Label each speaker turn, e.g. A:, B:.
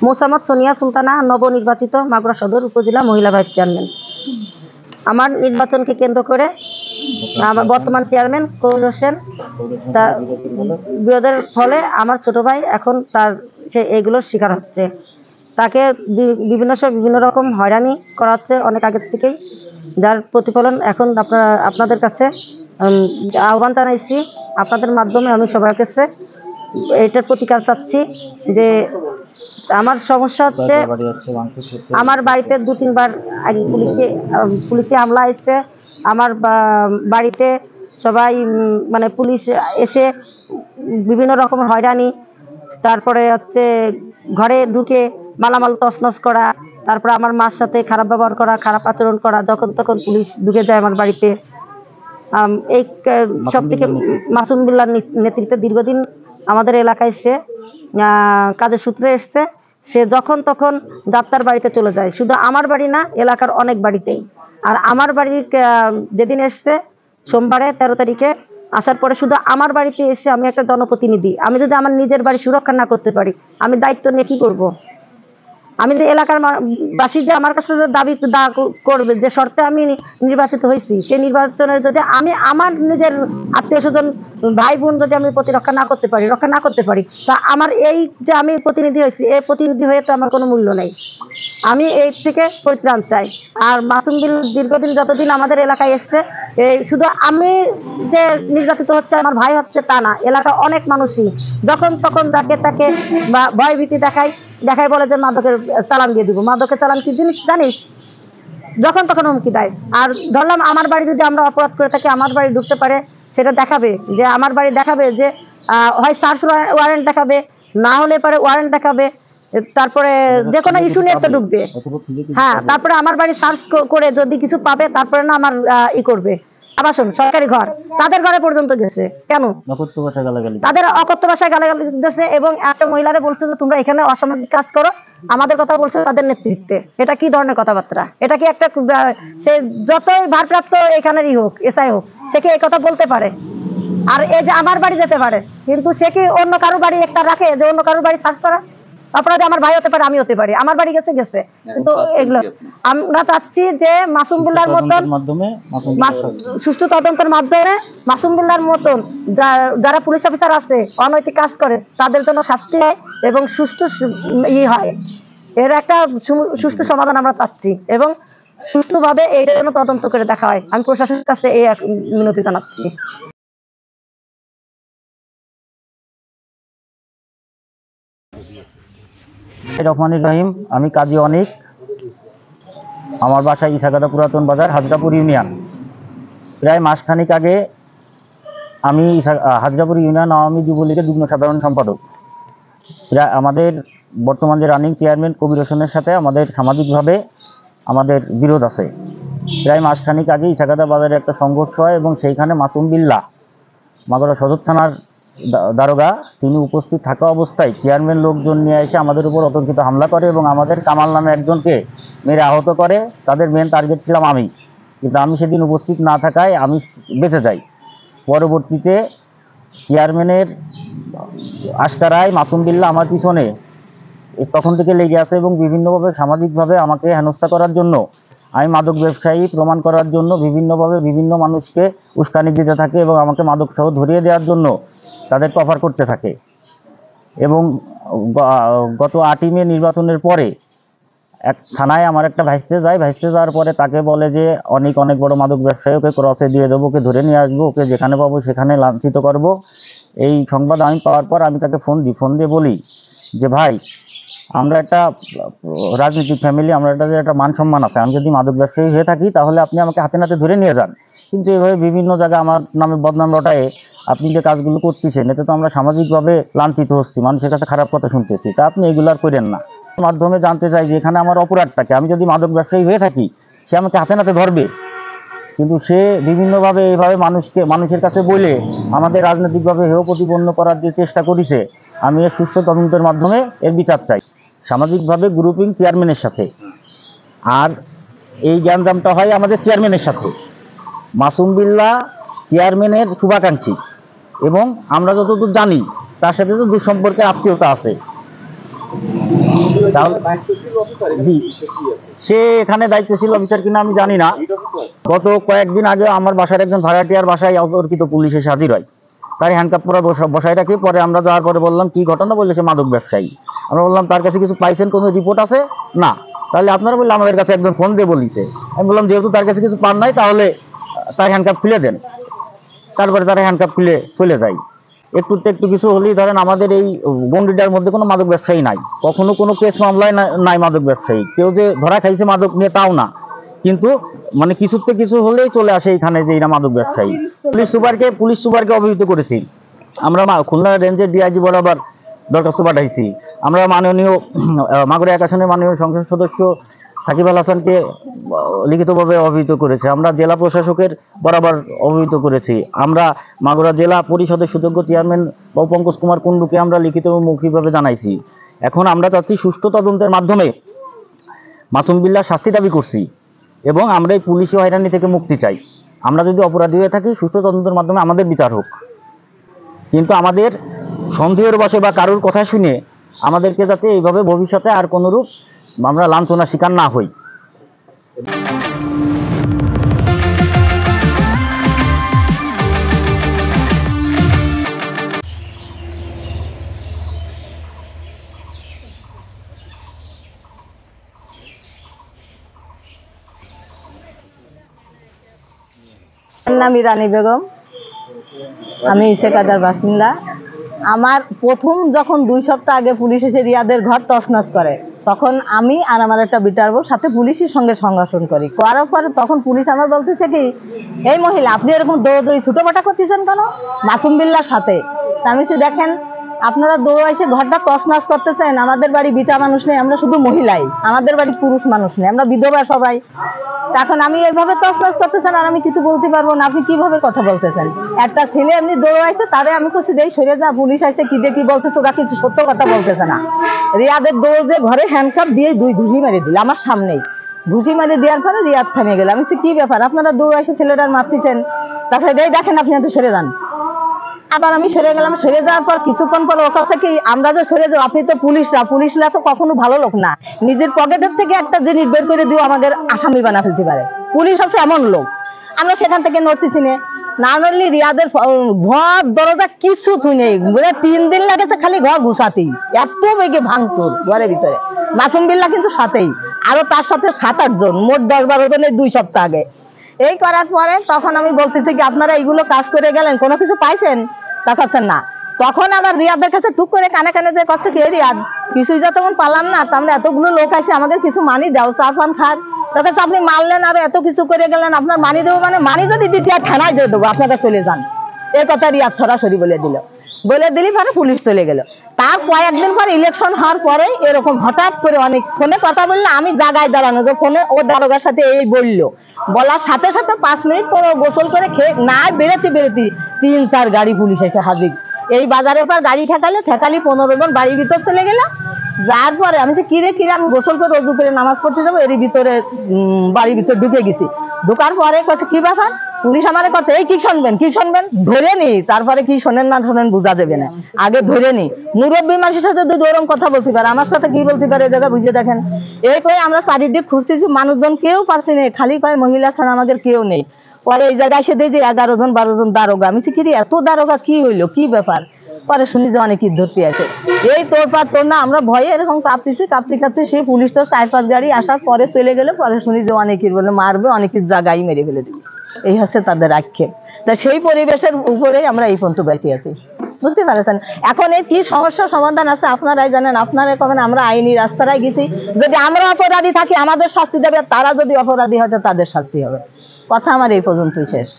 A: মোসাম্মদ সোনিয়া সুলতানা, নবনির্বাচিত মাগুরা সদর উপজেলা মহিলা ভাইস চেয়ারম্যান। আমার নির্বাচনকে কেন্দ্র করে আমার বর্তমান চেয়ারম্যান কবির হোসেন তার বিরোধের ফলে আমার ছোট ভাই এখন সে এগুলোর শিকার হচ্ছে। তাকে বিভিন্ন সময় বিভিন্ন রকম হয়রানি করা হচ্ছে অনেক আগের থেকেই, যার প্রতিফলন এখন আপনাদের কাছে আহ্বান জানাইছি। আপনাদের মাধ্যমে আমি সবার কাছে এটার প্রতিকার চাচ্ছি যে আমার সমস্যা হচ্ছে আমার বাড়িতে 2-3 বার আগে পুলিশে হামলা আসছে। আমার বাড়িতে সবাই মানে পুলিশ এসে বিভিন্ন রকম হয়রানি, তারপরে হচ্ছে ঘরে ঢুকে মালামাল তছনছ করা, তারপরে আমার মার সাথে খারাপ ব্যবহার করা, খারাপ আচরণ করা, যখন তখন পুলিশ ঢুকে যায় আমার বাড়িতে। এই সব থেকে মাসুম বিল্লাহর নেতৃত্বে দীর্ঘদিন আমাদের এলাকায় সে কাজের সূত্রে এসছে। সে যখন তখন যাত্রার বাড়িতে চলে যায়, শুধু আমার বাড়ি না, এলাকার অনেক বাড়িতেই। আর আমার বাড়ি যেদিন এসছে সোমবারে 13 তারিখে আসার পরে শুধু আমার বাড়িতে এসে, আমি একটা জনপ্রতিনিধি, আমি যদি আমার নিজের বাড়ি সুরক্ষা না করতে পারি আমি দায়িত্ব নিয়ে কি করব? আমি যে এলাকার বাসী যে আমার কাছে দাবি করবে যে শর্তে আমি নির্বাচিত হয়েছি, সেই নির্বাচনের যদি আমি আমার নিজের আত্মীয় স্বজন ভাই বোন যদি আমি রক্ষা না করতে পারি তা আমার এই যে আমি প্রতিনিধি হয়েছি, এই প্রতিনিধি হয়ে তো আমার কোনো মূল্য নেই। আমি এই থেকে পরিত্রাণ চাই। আর মাসুম বিল্লাহ দীর্ঘদিন যতদিন আমাদের এলাকায় এসছে, এই শুধু আমি যে নির্যাতিত হচ্ছে আমার ভাই হচ্ছে তা না, এলাকা অনেক মানুষই যখন তখন যাকে তাকে ভয় ভীতি দেখাই বলে যে মাদকের চালান দিয়ে দিব। মাদকের চালান কি জিনিস জানিস? যখন তখন হুমকি দেয়। আর ধরলাম আমার বাড়ি যদি আমরা অপরাধ করে থাকি, আমার বাড়ি ঢুকতে পারে, সেটা দেখাবে যে আমার বাড়ি দেখাবে যে হয় সার্চ ওয়ারেন্ট দেখাবে, না হলে পারে ওয়ারেন্ট দেখাবে, তারপরে যে কোনো ইস্যু নিয়ে তো ঢুকবে। হ্যাঁ, তারপরে আমার বাড়ি সার্চ করে যদি কিছু পাবে তারপরে না আমার করবে। আবাসন সরকারি ঘর, তাদের ঘরে পর্যন্ত গেছে। কেন? তাদের অকথ্য ভাষায় গালাগালি দিতেছে এবং একটা মহিলারে বলছে যে তোমরা এখানে অসামাজিক কাজ করো, আমাদের কথা বলছে তাদের নেতৃত্বে। এটা কি ধরনের কথাবার্তা? এটা কি একটা সে যতই ভারপ্রাপ্ত এখানেরই হোক, এসআই হোক, সে কি এই কথা বলতে পারে? আর এই যে আমার বাড়ি যেতে পারে, কিন্তু সে কি অন্য কারো বাড়ি একটা রাখে যে অন্য কারো বাড়ি সার্চ করা? অপরাধে আমার ভাই হতে পারে, আমি হতে পারি, আমার বাড়ি গেছে। কিন্তু এগুলো আমরা চাচ্ছি যে মাসুম বিল্লাহর মতন সুষ্ঠু তদন্তের মাধ্যমে মাসুম বিল্লাহর মতন যারা পুলিশ অফিসার আছে অনৈতিক কাজ করে তাদের জন্য শাস্তি হয় এবং সুষ্ঠু হয়। এর একটা সুষ্ঠু সমাধান আমরা চাচ্ছি এবং সুষ্ঠুভাবে এই জন্য তদন্ত করে দেখা হয়। আমি প্রশাসনের কাছে এই মিনতি জানাচ্ছি।
B: রহমানুর রহিম, আমি কাজী অনিক। আমার বাসা ইসাগাদা পুরাতন বাজার, হাজরাপুর ইউনিয়ন। প্রায় মাসখানিক আগে আমি হাজরাপুর ইউনিয়ন আওয়ামী যুবলীগের যুগ্ম সাধারণ সম্পাদক। প্রায় আমাদের বর্তমান যে রানিং চেয়ারম্যান কবির হোসেনের সাথে আমাদের সামাজিকভাবে আমাদের বিরোধ আছে। প্রায় মাসখানিক আগে ইসাগাদা বাজারে একটা সংঘর্ষ হয় এবং সেইখানে মাসুম বিল্লাহ, মাগুরা সদর থানার দারোগা, তিনি উপস্থিত থাকা অবস্থায় চেয়ারম্যান লোকজন নিয়ে এসে আমাদের উপর অতর্কিত হামলা করে এবং আমাদের কামাল নামে একজনকে মেরে আহত করে। তাদের মেন টার্গেট ছিলাম আমি, কিন্তু আমি সেদিন উপস্থিত না থাকায় আমি বেঁচে যাই। পরবর্তীতে চেয়ারম্যানের আশকারায় মাসুম বিল্লাহ আমার পিছনে তখন থেকে লেগে আছে এবং বিভিন্নভাবে সামাজিকভাবে আমাকে হেনস্থা করার জন্য, আমি মাদক ব্যবসায়ী প্রমাণ করার জন্য বিভিন্নভাবে বিভিন্ন মানুষকে উস্কানি দিতে থাকে এবং আমাকে মাদক সহ ধরিয়ে দেওয়ার জন্য তাদেরকে অফার করতে থাকে। এবং গত 8ই মে নির্বাচনের পরে এক থানায় আমার একটা ভাইস্তে যাওয়ার পরে তাকে বলে যে অনেক বড় মাদক ব্যবসায়ী, ওকে ক্রসে দিয়ে দেবো, ওকে ধরে নিয়ে আসবো, ওকে যেখানে পাবো সেখানে লাঞ্ছিত করব। এই সংবাদ আমি পাওয়ার পর আমি তাকে ফোন দিয়ে বলি যে ভাই, আমরা একটা রাজনৈতিক ফ্যামিলি, আমরা একটা মান সম্মান আছে, আমি যদি মাদক ব্যবসায়ী হয়ে থাকি তাহলে আপনি আমাকে হাতে নাতে ধরে নিয়ে যান, কিন্তু এভাবে বিভিন্ন জায়গায় আমার নামে বদনাম রটায়ে আপনি যে কাজগুলো করতেছেন এতে তো আমরা সামাজিকভাবে লাঞ্ছিত হচ্ছি, মানুষের কাছে খারাপ কথা শুনতেছি, তা আপনি এগুলো আর করেন না। মাধ্যমে জানতে চাই যে এখানে আমার অপরাধটাকে, আমি যদি মাদক ব্যবসায়ী হয়ে থাকি সে আমাকে হাতে নাতে ধরবে, কিন্তু সে বিভিন্নভাবে এইভাবে মানুষের কাছে বলে আমাদের রাজনৈতিকভাবে হেয় প্রতিপন্ন করার যে চেষ্টা করেছে, আমি এর সুষ্ঠু তদন্তের মাধ্যমে এর বিচার চাই। সামাজিকভাবে গ্রুপিং চেয়ারম্যানের সাথে, আর এই গ্যাঞ্জামটা হয় আমাদের চেয়ারম্যানের সাথে। মাসুম বিল্লাহ চেয়ারম্যানের শুভাকাঙ্ক্ষী এবং আমরা যতদূর জানি তার সাথে তো দুঃসম্পর্কের আত্মীয়তা আছে। জি, সে এখানে দায়িত্বশীল অফিসার কিনা আমি জানি না। গত কয়েকদিন আগে আমার বাসার একজন ভাড়াটিয়ার বাসায় অতর্কিত পুলিশ এসে হাজির হয়, তার হ্যান্ডকাপ পরা বসায় রাখি। পরে আমরা যাওয়ার পরে বললাম কি ঘটনা, বললে সে মাদক ব্যবসায়ী। আমরা বললাম তার কাছে কিছু পাইছেন, কোনো রিপোর্ট আছে না? তাহলে আপনারা বললে আমাদের কাছে একজন ফোন দিয়ে বলিছে। আমি বললাম যেহেতু তার কাছে কিছু পান নাই তাহলে তার হ্যান্ডকাপ খুলে দেন। তারপরে তারা হ্যান্ডকাপ খুলে চলে যায়। একটু কিছু হলেই ধরেন আমাদের এই গন্ডিটার মধ্যে কোনো মাদক ব্যবসায়ী নাই, কখনো কোনো কেস মামলায় নাই মাদক ব্যবসায়ী, কেউ যে ধরা খাইছে মাদক নিয়ে তাও না, কিন্তু মানে কিছুতে কিছু হলেই চলে আসে এখানে যে এরা মাদক ব্যবসায়ী। পুলিশ সুপারকে অবহিত করেছি আমরা, খুলনা রেঞ্জের ডিআইজি বরাবর দরখাস্ত পাঠাইছি। আমরা মাননীয় মাগুরা 1 আসনের মাননীয় সংসদ সদস্য সাকিব আল হাসানকে লিখিতভাবে অবহিত করেছে। আমরা জেলা প্রশাসকের বরাবর অবহিত করেছি। আমরা মাগুরা জেলা পরিষদের সুযোগ্য চেয়ারম্যান পঙ্কজ কুমার কুণ্ডুকে আমরা লিখিত ও মৌখিকভাবে জানাইছি। এখন আমরা চাচ্ছি সুষ্ঠু তদন্তের মাধ্যমে মাসুম বিল্লাহ শাস্তি দাবি করছি এবং আমরা এই পুলিশি হয়রানি থেকে মুক্তি চাই। আমরা যদি অপরাধী হয়ে থাকি সুষ্ঠু তদন্তের মাধ্যমে আমাদের বিচার হোক, কিন্তু আমাদের সন্দেহের বশে বা কারোর কথা শুনে আমাদেরকে যাতে এইভাবে ভবিষ্যতে আর কোনোরূপ আমরা লাঞ্ছনার শিকার না হই।
A: নাম রানী বেগম, আমি ইসেকাদার বাসিন্দা। আমার প্রথম যখন 2 সপ্তাহ আগে পুলিশ এসে রিয়াদের ঘর তছনছ করে, তখন আমি আর আমার একটা বিটার বউ সাথে পুলিশের সঙ্গে সংঘর্ষণ করার পরে তখন পুলিশ আমার বলতেছে কি, এই মহিলা আপনি এরকম দৌড়দৌড়ি ছুটোপাটা করতেছেন কেন মাসুম বিল্লার সাথে? আমি দেখেন আপনারা দৌড় এসে ঘরটা তছনছ করতেছেন, আমাদের বাড়ি বিটা মানুষ নেই, আমরা শুধু মহিলাই, আমাদের বাড়ি পুরুষ মানুষ নেই, আমরা বিধবা সবাই। এখন আমি এইভাবে তছনছ করতেছেন আর আমি কিছু বলতে পারবো না, আপনি কিভাবে কথা বলতেছেন? একটা ছেলে এমনি দৌড় আইছে, তারে আমি কিছু দেই সরে যা, পুলিশ আইছে কি দেখি বলতেছে, ওরা কিছু সত্য কথা বলতেছে না। রিয়াদের দৌড় যে ঘরে হ্যান্ডকাপ দিয়ে 2 ঘুষি মেরে দিল আমার সামনেই। ঘুষি মেরে দেওয়ার পরে রিয়াদ থামে গেল। আমি কি ব্যাপার, আপনারা দৌড় আইসে ছেলেটার মারতেছেন? তারপরে দেখেন আপনি এত সরে যান। আবার আমি সরে গেলাম। সরে যাওয়ার পর কিছুক্ষণ পর ও কাছে কি, আমরা যে সরে যাও, আপনি তো পুলিশরা তো কখনো ভালো লোক না, নিজের পকেটের থেকে একটা জিনিস বের করে দিও আমাদের আসামি বানা ফেলতে পারে, পুলিশ হচ্ছে এমন লোক। আমরা সেখান থেকে নড়তেছি না নড়লি রিয়াদের ঘর দরজা কিছু তুই নেই, 3 দিন লাগেছে খালি ঘর ঘুষাতেই, এত বেগে ভাঙচুর ঘরের ভিতরে। মাসুম বিল্লাহ কিন্তু সাথেই, আরো তার সাথে 7-8 জন, মোট 10-12 জনের 2 সপ্তাহ আগে। এই করার পরে তখন আমি বলতেছি কি, আপনারা এইগুলো কাজ করে গেলেন, কোনো কিছু পাইছেন? তাকাচ্ছেন না। তখন আবার রিয়াদের কাছে টুক করে কানে কানে যে করছে কি, রিয়াদ কিছুই যতক্ষণ পালাম না, আমরা এতগুলো লোক আছে, আমাদের কিছু মানি দাও, চা পান খান। তার কাছে আপনি মারলেন আর এত কিছু করে গেলেন, আপনার মানি দেবো মানে মানি যদি দিতে থানায় দিয়ে দেবো, আপনারা চলে যান। এই কথা রিয়াদ সরাসরি বলে দিলি পরে পুলিশ চলে গেল। তার কয়েকদিন পর ইলেকশন হওয়ার পরে এরকম হঠাৎ করে অনেক ফোনে কথা বললে, আমি জায়গায় দাঁড়ানো, যে ফোনে ও দারোগার সাথে এই বললো, বলার সাথে সাথে 5 মিনিট পর গোসল করে খেয়ে না বেরোতে 3-4 গাড়ি পুলিশ এসে হাজির। এই বাজারের পর গাড়ি ঠেকালি 15 জন বাড়ির ভিতর চলে গেল। যার পরে আমি কিরে আমি গোসল করে রোজু করে নামাজ পড়তে যাবো, এর ভিতরে বাড়ির ভিতর ঢুকে গেছি। ঢোকার পরে কাছে কি ব্যাপার, পুলিশ আমাদের কাছে এই কি শুনবেন ধরে নি, তারপরে কি শোনেন না শোনেন বোঝা যাবে না, আগে ধরে নি। মুরব্বী মানুষের সাথে যদি ওরকম কথা বলতে পারে, আমার সাথে কি বলতে পারে, জায়গা বুঝে দেখেন। এই করে আমরা চারিদিক খুঁজতেছি, মানুষজন কেউ পারছে না, খালি কয় মহিলা ছাড়া আমাদের কেউ নেই। পরে এই জায়গায় এসে দেখি 11 জন 12 জন দারোগা। আমি কি এত দারোগা কি হইলো, কি ব্যাপার? পরে শুনি যে অনেক ধরতে আছে, এই তোর না, আমরা ভয়ে এরকম কাঁপতে সেই পুলিশ তো 4-5 গাড়ি আসার পরে চলে গেলে। পরে শুনি যে অনেকের বলে মারবে, অনেকের জায়গায় মেরে ফেলে দেবে, এই হচ্ছে তাদের আক্ষেপ। তা সেই পরিবেশের উপরেই আমরা এই পর্যন্ত বেঁচে আছি, বুঝতে পারছেন। এখন এই কি সমস্যার সমাধান আছে আপনারাই জানেন, আপনারাই কবেন। আমরা আইনি রাস্তায় গেছি, যদি আমরা অপরাধী থাকি আমাদের শাস্তি দেবে, তারা যদি অপরাধী হয় তাদের শাস্তি হবে। কথা আমার এই পর্যন্তই শেষ।